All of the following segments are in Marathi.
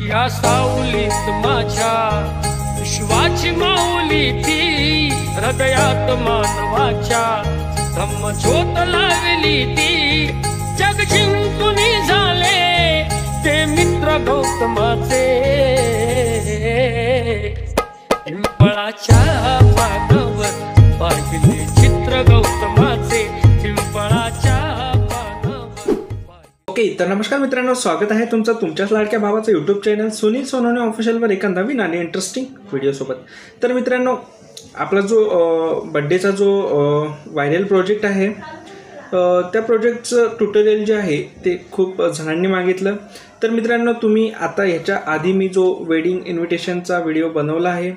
या सावलीत माझ्या विश्वाची माऊली ती, हृदयात मानवाच्या धम्मज्योत लावली ती। जग जिंकून झाले ते मित्र गौतमाचे, पिंपळाच्या पानावर पाहिले चित्र गौतमाचे, पिंपळाच्या पानावर। ओके, तर नमस्कार मित्रांनो, स्वागत आहे तुमचं तुमच्याच लाडक्या भावाचं यूट्यूब चॅनल सुनील सोनवणे ऑफिशियलवर एका नवीन आणि इंटरेस्टिंग व्हिडिओसोबत। तर मित्रांनो, आपला जो बड्डेचा जो व्हायरल प्रोजेक्ट आहे, त्या प्रोजेक्टचं ट्युटोरियल जे आहे ते खूप जणांनी मागितलं। तर मित्रांनो, तुम्ही आता ह्याच्या आधी मी जो वेडिंग इन्व्हिटेशनचा व्हिडिओ बनवला आहे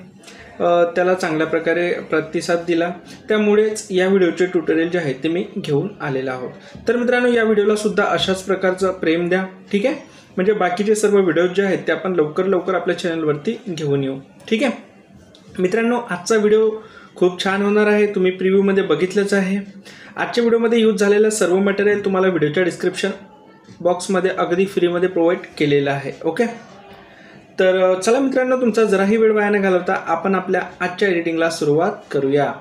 त्याला चांगल्या प्रकारे प्रतिसाद दिला, त्यामुळेच या व्हिडिओचे ट्युटोरियल जे आहे ते मी घेऊन आलेलो आहोत। तर मित्रांनो, या व्हिडिओला सुद्धा अशाच प्रकारचं प्रेम द्या, ठीक आहे? म्हणजे बाकीचे सर्व व्हिडिओज जे आहेत ते आपण लवकर आपल्या चॅनलवरती घेऊन येऊ, ठीक आहे मित्रांनो? आजचा व्हिडिओ खूप छान होणार आहे, तुम्ही प्रिव्ह्यूमध्ये बघितलंच आहे। आजच्या व्हिडिओमध्ये यूज झालेलं सर्व मटेरियल तुम्हाला व्हिडिओच्या डिस्क्रिप्शन बॉक्समध्ये अगदी फ्रीमध्ये प्रोव्हाइड केलेलं आहे। ओके, तर चला मित्रांनो, तुमचा जराही वेळ वाया न घालवता आपण आपल्या आजच्या एडिटिंगला सुरुवात करूया।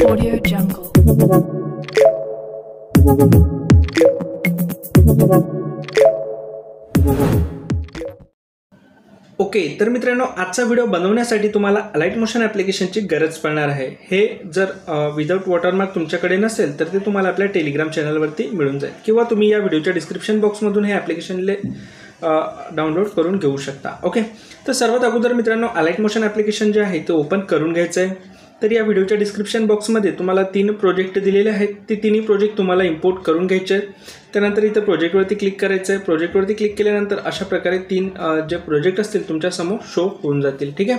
Audio Jungle. ओके, तर मित्रांनो, आजचा व्हिडिओ बनवण्यासाठी तुम्हाला लाईट मोशन ॲप्लिकेशनची गरज पडणार आहे। हे जर विदाउट वॉटरमार्क तुमच्याकडे नसेल तर ते तुम्हाला आपल्या टेलिग्राम चॅनलवरती मिळून जाईल, किंवा तुम्ही या व्हिडिओच्या डिस्क्रिप्शन बॉक्समधून हे ॲप्लिकेशनले डाउनलोड करून घेऊ शकता। ओके, तर सर्वात अगोदर मित्रांनो, लाईट मोशन ॲप्लिकेशन जे आहे ते ओपन करून घ्यायचं आहे। तर या व्हिडिओच्या डिस्क्रिप्शन बॉक्समध्ये तुम्हाला 3 प्रोजेक्ट दिलेले आहेत, ते तिन्ही प्रोजेक्ट तुम्हाला इम्पोर्ट करून घ्यायचे आहेत। त्यानंतर इथं प्रोजेक्टवरती क्लिक करायचं आहे। प्रोजेक्टवरती क्लिक केल्यानंतर अशा प्रकारे 3 जे प्रोजेक्ट असतील तुमच्यासमोर शो होऊन जातील, ठीक आहे?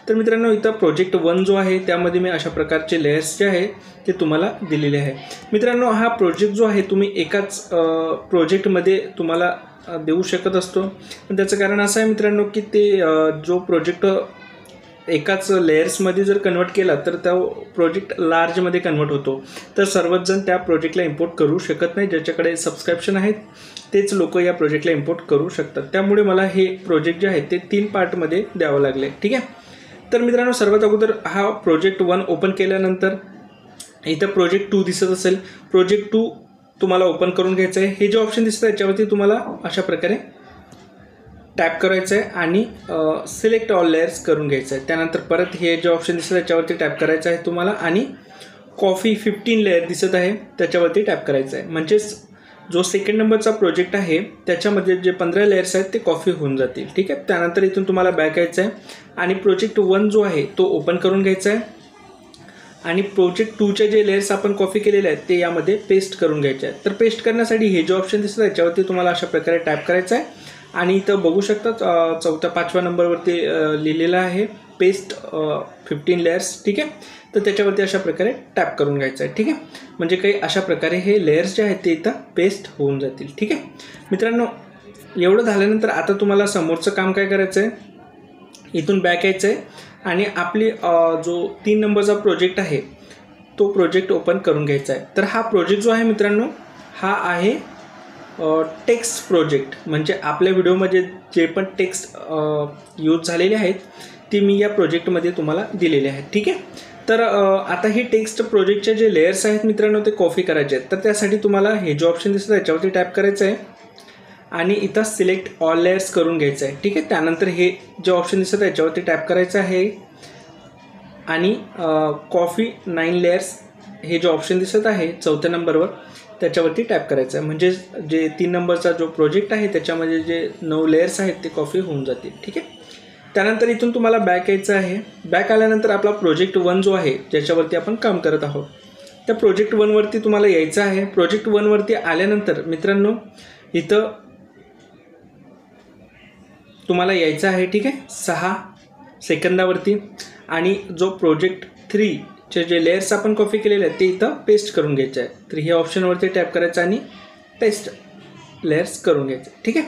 तर मित्रांनो, इथं प्रोजेक्ट 1 जो आहे त्यामध्ये मी अशा प्रकारचे लेयर्स जे आहे ते तुम्हाला दिलेले आहे। मित्रांनो, हा प्रोजेक्ट जो आहे तुम्ही एकाच प्रोजेक्टमध्ये तुम्हाला देऊ शकत असतो, पण त्याचं कारण असं आहे मित्रांनो की ते जो प्रोजेक्ट एकाच लेयर्समध्ये जर कन्वर्ट केला तर तो प्रोजेक्ट लार्जमध्ये कन्वर्ट होतो। तर सर्वच जण त्या प्रोजेक्टला इम्पोर्ट करू शकत नाही, ज्याच्याकडे सबस्क्रिप्शन आहेत तेच लोक या प्रोजेक्टला इम्पोर्ट करू शकतात। त्यामुळे मला हे प्रोजेक्ट जे आहे ते 3 पार्टमध्ये द्यावं लागले, ठीक आहे? तर मित्रांनो, सर्वात अगोदर हा प्रोजेक्ट 1 ओपन केल्यानंतर इथं प्रोजेक्ट 2 दिसत असेल, प्रोजेक्ट 2 तुम्हाला ओपन करून घ्यायचं आहे। हे जे ऑप्शन दिसतं याच्यावरती तुम्हाला अशा प्रकारे टॅप करायचं आहे आणि सिलेक्ट ऑल लेयर्स करून घ्यायचं आहे। त्यानंतर परत हे जे ऑप्शन दिसतं त्याच्यावरती टॅप करायचं आहे तुम्हाला, आणि कॉफी 15 लेयर दिसत आहे त्याच्यावरती टॅप करायचं आहे। म्हणजेच जो सेकंड नंबरचा प्रोजेक्ट आहे त्याच्यामध्ये जे 15 लेयर्स आहेत ते कॉफी होऊन जातील, ठीक आहे? त्यानंतर इथून तुम्हाला बॅक यायचं आहे आणि प्रोजेक्ट 1 जो आहे तो ओपन करून घ्यायचा आहे, आणि प्रोजेक्ट 2चे जे लेयर्स आपण कॉपी केलेले आहेत ते यामध्ये पेस्ट करून घ्यायचे आहेत। तर पेस्ट करण्यासाठी हे जे ऑप्शन दिसतं त्याच्यावरती तुम्हाला अशा प्रकारे टॅप करायचं आहे, आणि इथं बघू शकता 4-5व्या नंबरवरती लिहिलेलं आहे पेस्ट 15 लेयर्स, ठीक आहे? तर त्याच्यावरती अशा प्रकारे टॅप करून घ्यायचं आहे, ठीक आहे? म्हणजे काही अशा प्रकारे हे लेयर्स जे आहेत ते इथं पेस्ट होऊन जातील, ठीक आहे मित्रांनो? एवढं झाल्यानंतर आता तुम्हाला समोरचं काम काय करायचं आहे, इथून बॅक यायचं आहे आणि आपली जो 3 नंबरचा प्रोजेक्ट आहे तो प्रोजेक्ट ओपन करून घ्यायचा आहे। तर हा प्रोजेक्ट जो आहे मित्रांनो, हा आहे टेक्स्ट प्रोजेक्ट। म्हणजे आपल्या व्हिडिओमध्ये जे पण टेक्स्ट यूज झालेले आहेत ते मी या प्रोजेक्टमध्ये तुम्हाला दिलेले आहेत, ठीक आहे? तर आता ही टेक्स्ट प्रोजेक्टचे जे लेयर्स आहेत मित्रांनो ते कॉपी करायचे आहेत। तर त्यासाठी तुम्हाला हे जो ऑप्शन दिसतं त्याच्यावरती टॅप करायचं आहे आणि इथं सिलेक्ट ऑल लेयर्स करून घ्यायचं आहे, ठीक आहे? त्यानंतर हे जे ऑप्शन दिसतं त्याच्यावरती टॅप करायचं आहे आणि कॉफी 9 लेयर्स हे जे ऑप्शन दिसत आहे 4थ्या नंबरवर त्याच्यावरती टॅप करायचं आहे। म्हणजे जे 3 नंबरचा जो प्रोजेक्ट आहे त्याच्यामध्ये जे 9 लेयर्स आहेत ते कॉपी होऊन जातील, ठीक आहे? त्यानंतर इथून तुम्हाला बॅक यायचं आहे। बॅक आल्यानंतर आपला प्रोजेक्ट 1 जो आहे ज्याच्यावरती आपण काम करत आहोत त्या प्रोजेक्ट 1 वरती तुम्हाला यायचं आहे। प्रोजेक्ट 1 वरती आल्यानंतर मित्रांनो इथं तुम्हाला यायचं आहे, ठीक आहे? 6 सेकंदावरती, आणि जो प्रोजेक्ट 3 चे जे लेयर्स आपण कॉपी केलेले आहेत ते इथं पेस्ट करून घ्यायचे आहे। तर हे ऑप्शनवरती टॅप करायचं आणि पेस्ट लेयर्स करून घ्यायचे, ठीक आहे?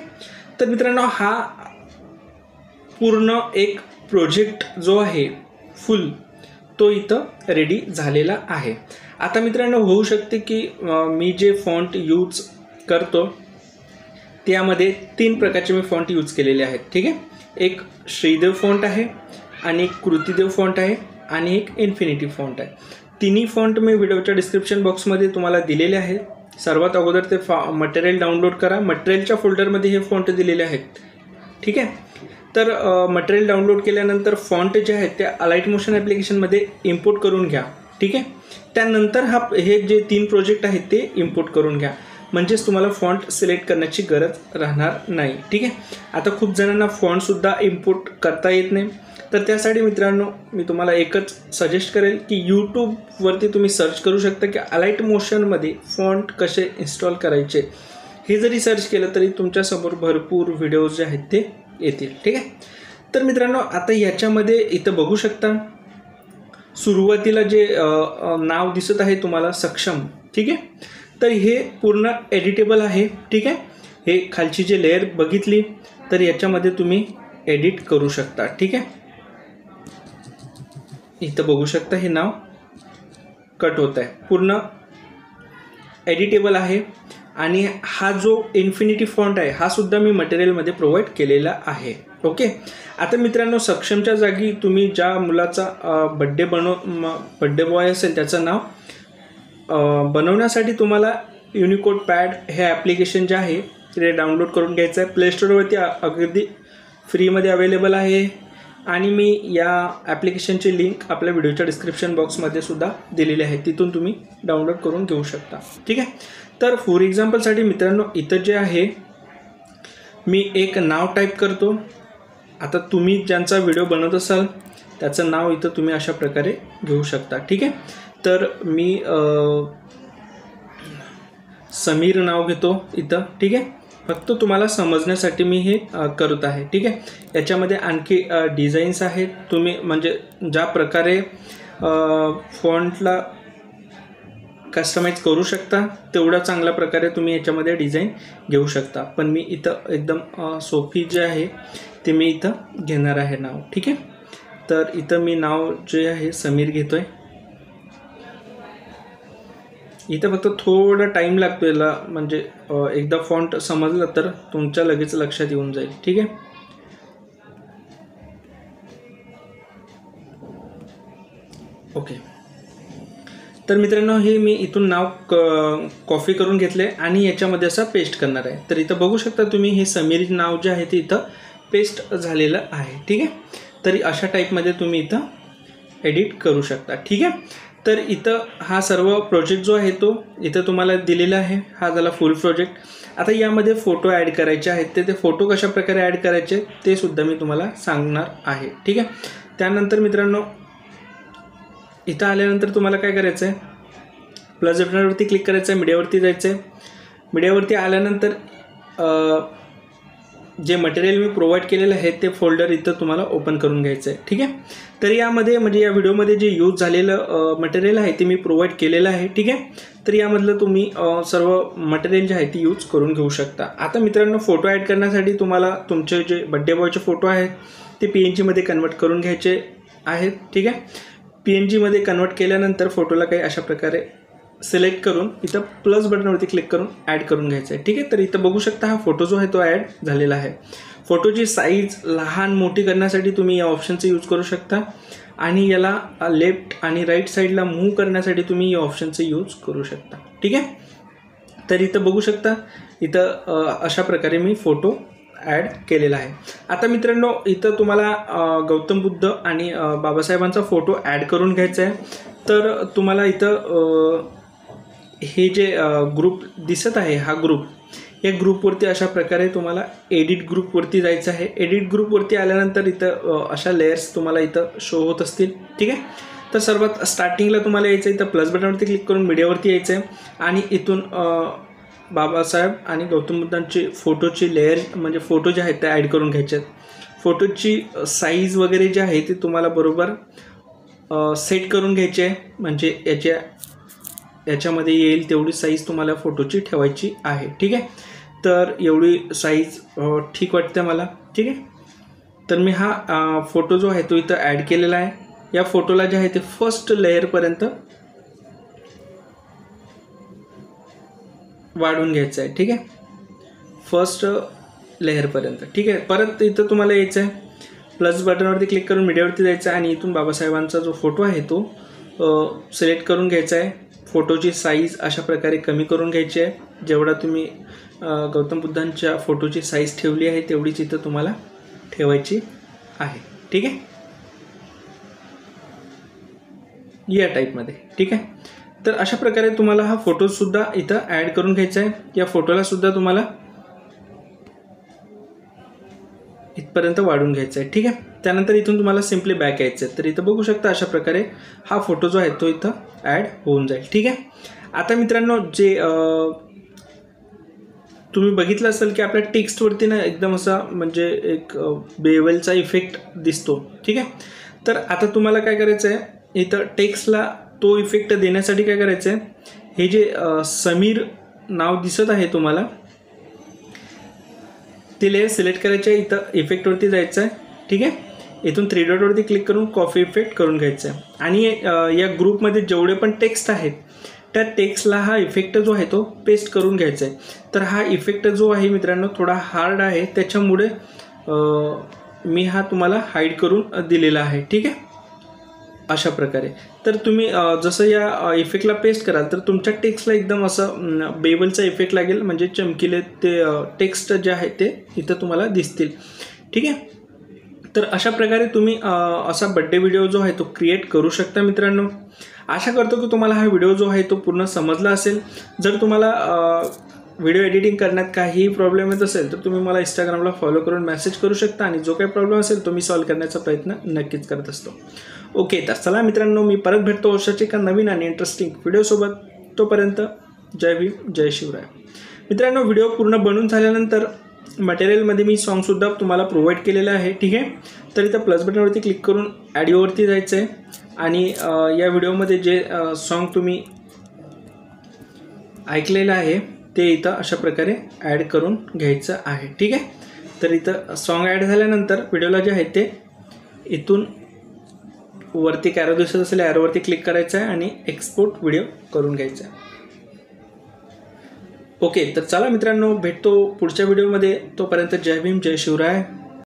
तर मित्रांनो, हा पूर्ण एक प्रोजेक्ट जो आहे फुल तो इथं रेडी झालेला आहे। आता मित्रांनो, होऊ शकते की मी जे फॉन्ट यूज करतो त्यामध्ये 3 प्रकारचे मी फॉन्ट यूज केलेले आहेत. ठीक आहे, एक श्रीदेव फॉन्ट आहे आणि एक कृतिदेव फॉन्ट आहे आणि एक इन्फिनिटी फॉन्ट आहे. तिन्ही फॉन्ट मी व्हिडिओच्या डिस्क्रिप्शन बॉक्समध्ये तुम्हाला दिलेले आहेत. सर्वात अगोदर ते मटेरियल डाउनलोड करा. मटेरियलच्या फोल्डरमध्ये हे फॉन्ट दिलेले आहेत. ठीक आहे, तर मटेरियल डाउनलोड केल्यानंतर फॉन्ट जे आहेत ते अलाइट मोशन ॲप्लिकेशनमध्ये इम्पोर्ट करून घ्या. ठीक आहे, त्यानंतर हे जे 3 प्रोजेक्ट आहेत ते इम्पोर्ट करून घ्या, म्हणजेच तुम्हाला फॉन्ट सिलेक्ट करण्याची गरज राहणार नाही. ठीक आहे, आता खूप जणांना फॉन्टसुद्धा इम्पोर्ट करता येत नाही, तर त्यासाठी मित्रांनो मी तुम्हाला एकच सजेस्ट करेल की यूट्यूबवरती तुम्ही सर्च करू शकता की अलाइट मोशनमध्ये फॉन्ट कसे इन्स्टॉल करायचे. हे जरी सर्च केलं तरी तुमच्यासमोर भरपूर व्हिडिओज जे आहेत ते येतील. ठीक आहे, तर मित्रांनो आता याच्यामध्ये इथं बघू शकता सुरुवातीला जे नाव दिसत आहे तुम्हाला सक्षम. ठीक आहे, तर हे पूर्ण एडिटेबल आहे. ठीक आहे, हे खालची जे लेअर बघितली तर याच्यामध्ये तुम्ही एडिट करू शकता. ठीक आहे, इथं बघू शकता हे नाव कट होत आहे, पूर्ण एडिटेबल आहे. आणि हा जो इन्फिनिटी फॉन्ट आहे हा सुद्धा मी मटेरियलमध्ये प्रोव्हाइड केलेला आहे. ओके, आता मित्रांनो सक्षमच्या जागी तुम्ही ज्या मुलाचा बड्डे बॉय असेल त्याचं नाव बनवण्यासाठी तुम्हाला युनिकोड पॅड हे ॲप्लिकेशन जे आहे ते डाउनलोड करून घ्यायचं आहे. प्ले स्टोअरवरती अगदी फ्रीमध्ये अवेलेबल आहे आणि मी या ॲप्लिकेशनची लिंक आपल्या व्हिडिओच्या डिस्क्रिप्शन बॉक्समध्ये सुद्धा दिलेली आहे, तिथून तुम्ही डाउनलोड करून घेऊ शकता. ठीक आहे, तर फॉर एक्झाम्पलसाठी मित्रांनो इथं जे आहे मी एक नाव टाईप करतो. आता तुम्ही ज्यांचा व्हिडिओ बनवत असाल त्याचं नाव इथं तुम्ही अशा प्रकारे घेऊ शकता. ठीक आहे, तर मी समीर नाव घेतो इथं. ठीक आहे, फक्त तुम्हाला समजण्यासाठी मी हे करत आहे. ठीक आहे, याच्यामध्ये आणखी डिझाईन्स आहेत. तुम्ही म्हणजे ज्या प्रकारे फॉन्टला कस्टमाइज करू शकता तेवढ्या चांगल्या प्रकारे तुम्ही याच्यामध्ये डिझाईन घेऊ शकता. पण मी इथं एकदम सोपी जे आहे ते मी इथं घेणार आहे नाव. ठीक आहे, तर इथं मी नाव जे आहे समीर घेतो आहे. इथं फक्त थोडा टाईम लागतो याला, म्हणजे एकदा फॉन्ट समजलं तर तुमच्या लगेच लक्षात येऊन जाईल. ठीक आहे, ओके, तर मित्रांनो हे मी इथून नाव कॉपी करून घेतले आणि याच्यामध्ये असं पेस्ट करणार आहे. तर इथं बघू शकता तुम्ही हे समीर नाव जे आहे ते इथं पेस्ट झालेलं आहे. ठीक आहे, तरी अशा टाईपमध्ये तुम्ही इथं एडिट करू शकता. ठीक आहे, तर इथं हा सर्व प्रोजेक्ट जो आहे तो इथं तुम्हाला दिलेला आहे. हा झाला फुल प्रोजेक्ट. आता यामध्ये फोटो ॲड करायचे आहेत, ते फोटो कशा प्रकारे ॲड करायचे ते सुद्धा मी तुम्हाला सांगणार आहे. ठीक आहे, त्यानंतर मित्रांनो इथं आल्यानंतर तुम्हाला काय करायचं आहे, प्लस बटनवरती क्लिक करायचं आहे, मीडियावरती जायचं आहे. मीडियावरती आल्यानंतर जे मटेरियल मी प्रोव्हाइड केलेलं आहे ते फोल्डर इथं तुम्हाला ओपन करून घ्यायचं आहे. ठीक आहे, तर यामध्ये म्हणजे या व्हिडिओमध्ये जे यूज झालेलं मटेरियल आहे ते मी प्रोव्हाइड केलेलं आहे. ठीक आहे, तर यामधलं तुम्ही सर्व मटेरियल जे आहे ते यूज करून घेऊ शकता. आता मित्रांनो फोटो ॲड करण्यासाठी तुम्हाला तुमचे जे बड्डे बॉयचे फोटो आहेत ते PNGमध्ये कन्वर्ट करून घ्यायचे आहेत. ठीक आहे, PNGमध्ये कन्वर्ट केल्यानंतर फोटोला काही अशा प्रकारे सिलेक्ट करून इथं प्लस बटनवरती क्लिक करून ॲड करून घ्यायचं आहे. ठीक आहे, तर इथं बघू शकता हा फोटो जो आहे तो ॲड झालेला आहे. फोटोची साईज लहान मोठी करण्यासाठी तुम्ही या ऑप्शनचा यूज करू शकता आणि याला लेफ्ट आणि राईट साईडला मूव्ह करण्यासाठी तुम्ही या ऑप्शनचा यूज करू शकता. ठीक आहे, तर इथं बघू शकता इथं अशा प्रकारे मी फोटो ॲड केलेला आहे. आता मित्रांनो इथं तुम्हाला गौतम बुद्ध आणि बाबासाहेबांचा फोटो ॲड करून घ्यायचा आहे. तर तुम्हाला इथं हे जे ग्रुप दिसत आहे हा ग्रुप, या ग्रुपवरती अशा प्रकारे तुम्हाला एडिट ग्रुपवरती जायचं आहे. एडिट ग्रुपवरती आल्यानंतर इथं अशा लेयर्स तुम्हाला इथं शो होत असतील. ठीक आहे, तर सर्वात स्टार्टिंगला तुम्हाला यायचं आहे इथं प्लस बटनवरती क्लिक करून मीडियावरती यायचं आहे आणि इथून बाबासाहेब आणि गौतम बुद्धांची फोटोची लेयर म्हणजे फोटो जे आहेत ते ॲड करून घ्यायचे आहेत. फोटोची साईज वगैरे जे आहे ते तुम्हाला बरोबर सेट करून घ्यायचे आहे, म्हणजे याच्यामध्ये येईल तेवढी साईज तुम्हाला फोटोची ठेवायची आहे. ठीक आहे, तर एवढी साईज ठीक वाटते मला. ठीक आहे, तर मी हा फोटो जो आहे तो इथं ॲड केलेला आहे. या फोटोला जे आहे ते फर्स्ट लेअरपर्यंत वाढवून घ्यायचं आहे. ठीक आहे, फर्स्ट लेअरपर्यंत. ठीक आहे. परत इथं तुम्हाला यायचं आहे, प्लस बटनवरती क्लिक करून मीडियावरती जायचं आहे आणि इथून बाबासाहेबांचा जो फोटो आहे तो सिलेक्ट करून घ्यायचा आहे. फोटोची साईज अशा प्रकारे कमी करून घ्यायची आहे. जेवढा तुम्ही गौतम बुद्धांच्या फोटोची साईज ठेवली आहे तेवढीच इथं तुम्हाला ठेवायची आहे. ठीक आहे, या टाईपमध्ये. ठीक आहे. तर अशा प्रकारे तुम्हाला हा फोटोसुद्धा इथं ॲड करून घ्यायचा आहे. या फोटोलासुद्धा तुम्हाला इथपर्यंत वाढून घ्यायचं आहे. ठीक आहे. त्यानंतर इथून तुम्हाला सिम्पली बॅक यायचं आहे. तर इथं बघू शकता अशा प्रकारे हा फोटो जो आहे तो इथं ॲड होऊन जाईल. ठीक आहे. आता मित्रांनो, जे तुम्ही बघितलं असेल की आपल्या टेक्स्टवरती ना एकदम असा म्हणजे एक बेवलचा इफेक्ट दिसतो. ठीक आहे. तर आता तुम्हाला काय करायचं आहे, इथं टेक्स्टला तो इफेक्ट देण्यासाठी काय करायचं आहे, हे जे समीर नाव दिसत आहे तुम्हाला, ते लेअर सिलेक्ट करायचे आहे. इथं इफेक्टवरती जायचं आहे. ठीक आहे. इथून 3 डॉटवरती क्लिक करून कॉपी इफेक्ट करून घ्यायचं आहे आणि या ग्रुपमध्ये जेवढे पण टेक्स्ट आहेत त्या टेक्स्टला हा इफेक्ट जो आहे तो पेस्ट करून घ्यायचा आहे. तर हा इफेक्ट जो आहे मित्रांनो थोडा हार्ड आहे, त्याच्यामुळे मी हा तुम्हाला हाईड करून दिलेला आहे. ठीक आहे, अशा प्रकारे. तर तुम्ही जसं या इफेक्टला पेस्ट कराल तर तुमच्या टेक्स्टला एकदम असं बेबलचा इफेक्ट लागेल, म्हणजे चमकीले ते टेक्स्ट जे आहे ते इथं तुम्हाला दिसतील. ठीक आहे. तर अशा प्रकारे तुम्ही असा बड्डे व्हिडिओ जो आहे तो क्रिएट करू शकता मित्रांनो. आशा करतो की तुम्हाला हा व्हिडिओ जो आहे तो पूर्ण समजला असेल. जर तुम्हाला व्हिडिओ एडिटिंग करण्यात काहीही प्रॉब्लेम येत असेल तर तुम्ही मला इंस्टाग्रामला फॉलो करून मेसेज करू शकता आणि जो काही प्रॉब्लेम असेल तो मी सॉल्व्ह करण्याचा प्रयत्न नक्कीच करत असतो. ओके, तर चला मित्रांनो, मी परत भेटतो अशाच एका नवीन आणि इंटरेस्टिंग व्हिडिओसोबत. तोपर्यंत जय भीम, जय शिवराय. मित्रांनो, व्हिडिओ पूर्ण बनून झाल्यानंतर मटेरियलमध्ये मी सॉन्गसुद्धा तुम्हाला प्रोव्हाइड केलेलं आहे. ठीक आहे. तर इथं प्लस बटनवरती क्लिक करून ॲडिओवरती जायचं आहे आणि या व्हिडिओमध्ये जे सॉन्ग तुम्ही ऐकलेलं आहे ते इथं अशा प्रकारे ॲड करून घ्यायचं आहे. ठीक आहे. तर इथं सॉन्ग ॲड झाल्यानंतर व्हिडिओला जे आहे ते इथून वरती ॲरो दिसत असेल, ॲरोवरती क्लिक करायचं आहे आणि एक्सपोर्ट व्हिडिओ करून घ्यायचा आहे. ओके, तर चला मित्रांनो, भेटतो पुढच्या व्हिडिओमध्ये. तोपर्यंत जय भीम, जय शिवराय.